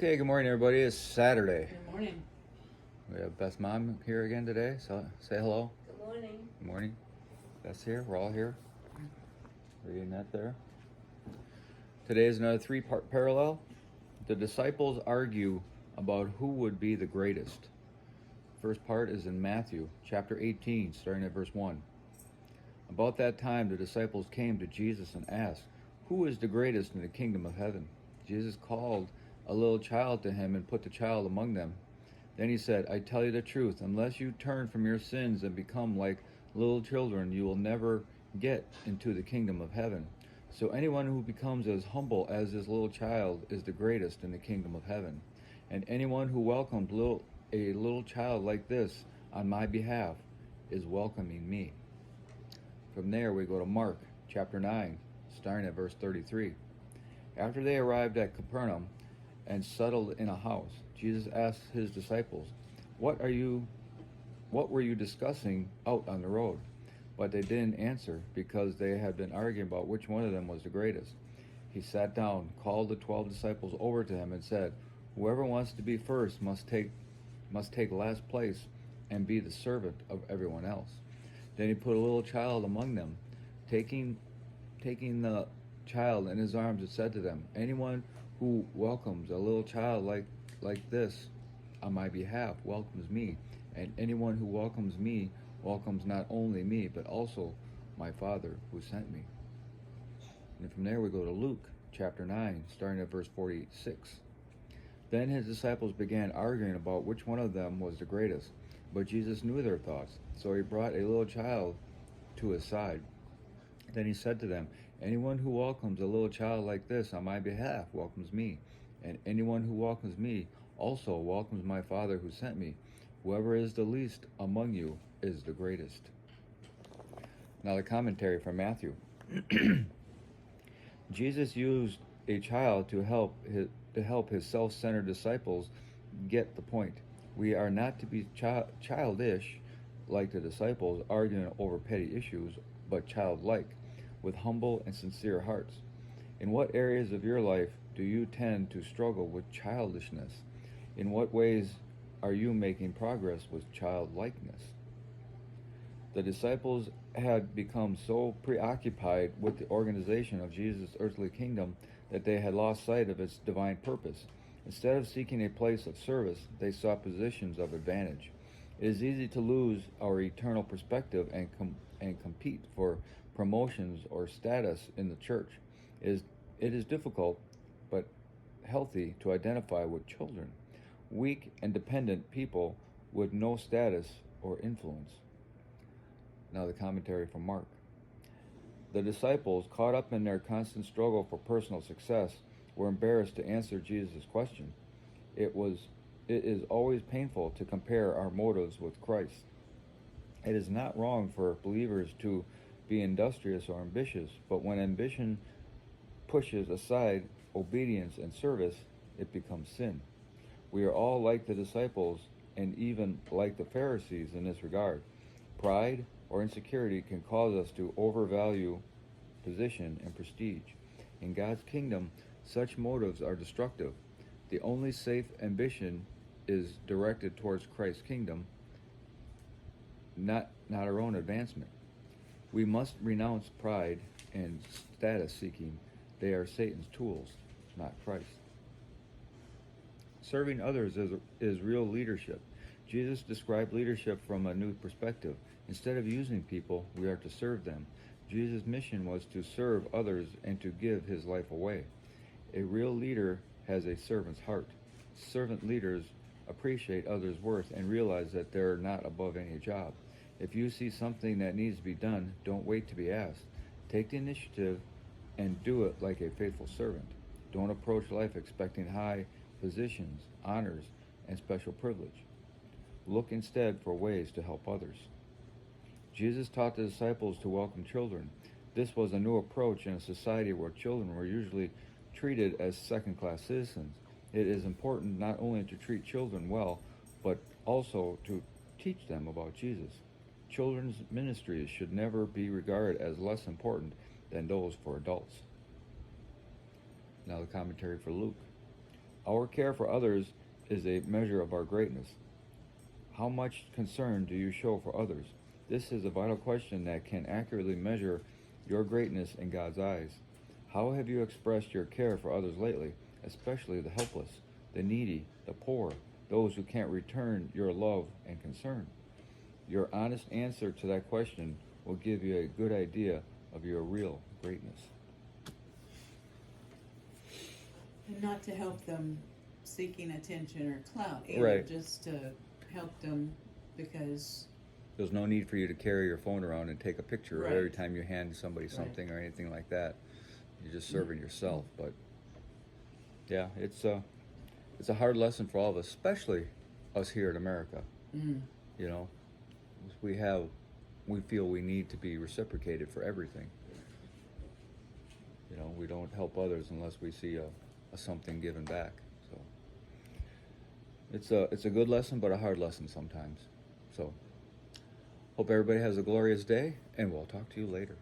Okay, good morning, everybody. It's Saturday. Good morning. We have Beth's mom here again today, so say hello. Good morning. Good morning. Beth's here. We're all here. Reading that there. Today is another three-part parallel. The disciples argue about who would be the greatest. First part is in Matthew chapter 18, starting at verse 1. About that time, the disciples came to Jesus and asked, "Who is the greatest in the kingdom of heaven?" Jesus called a little child to him and put the child among them. Then he said, "I tell you the truth, unless you turn from your sins and become like little children, you will never get into the kingdom of heaven. So anyone who becomes as humble as this little child is the greatest in the kingdom of heaven. And anyone who welcomes a little child like this on my behalf is welcoming me." From there we go to Mark chapter 9, starting at verse 33. After they arrived at Capernaum and settled in a house, Jesus asked his disciples, What were you discussing out on the road?" But they didn't answer, because they had been arguing about which one of them was the greatest. He sat down, called the 12 disciples over to him, and said, "Whoever wants to be first must take last place and be the servant of everyone else." Then he put a little child among them. Taking the child in his arms, and said to them, "Anyone who welcomes a little child like this on my behalf welcomes me, and anyone who welcomes me welcomes not only me, but also my Father who sent me." And from there we go to Luke chapter 9, starting at verse 46. Then his disciples began arguing about which one of them was the greatest. But Jesus knew their thoughts, so he brought a little child to his side. Then he said to them, "Anyone who welcomes a little child like this on my behalf welcomes me, and anyone who welcomes me also welcomes my Father who sent me. Whoever is the least among you is the greatest." Now the commentary from Matthew. Jesus used a child to help his self-centered disciples get the point. We are not to be childish like the disciples, arguing over petty issues, but childlike, with humble and sincere hearts. In what areas of your life do you tend to struggle with childishness? In what ways are you making progress with childlikeness? The disciples had become so preoccupied with the organization of Jesus' earthly kingdom that they had lost sight of its divine purpose. Instead of seeking a place of service, they sought positions of advantage. It is easy to lose our eternal perspective and compete for promotions or status in the church. It is difficult but healthy to identify with children, weak and dependent people with no status or influence. Now the commentary from Mark. The disciples, caught up in their constant struggle for personal success, were embarrassed to answer Jesus' question. It is always painful to compare our motives with Christ. It is not wrong for believers to be industrious or ambitious, but when ambition pushes aside obedience and service, it becomes sin. We are all like the disciples, and even like the Pharisees in this regard. Pride or insecurity can cause us to overvalue position and prestige. In God's kingdom, such motives are destructive. The only safe ambition is directed towards Christ's kingdom, not our own advancement. We must renounce pride and status seeking. They are Satan's tools, not Christ. Serving others is real leadership. Jesus described leadership from a new perspective. Instead of using people, we are to serve them. Jesus' mission was to serve others and to give his life away. A real leader has a servant's heart. Servant leaders appreciate others' worth and realize that they're not above any job. If you see something that needs to be done, don't wait to be asked. Take the initiative and do it like a faithful servant. Don't approach life expecting high positions, honors, and special privilege. Look instead for ways to help others. Jesus taught the disciples to welcome children. This was a new approach in a society where children were usually treated as second-class citizens. It is important not only to treat children well, but also to teach them about Jesus. Children's ministries should never be regarded as less important than those for adults. Now the commentary for Luke. Our care for others is a measure of our greatness. How much concern do you show for others? This is a vital question that can accurately measure your greatness in God's eyes. How have you expressed your care for others lately, especially the helpless, the needy, the poor, those who can't return your love and concern? Your honest answer to that question will give you a good idea of your real greatness. And not to help them seeking attention or clout either, Right. just to help them because There's no need for you to carry your phone around and take a picture Right. every time you hand somebody Right. something or anything like that. You're just serving yourself. But yeah, it's a hard lesson for all of us, especially us here in America. You know, we feel we need to be reciprocated for everything. You know, we don't help others unless we see a something given back. So it's a good lesson, but a hard lesson sometimes. So hope everybody has a glorious day, and we'll talk to you later.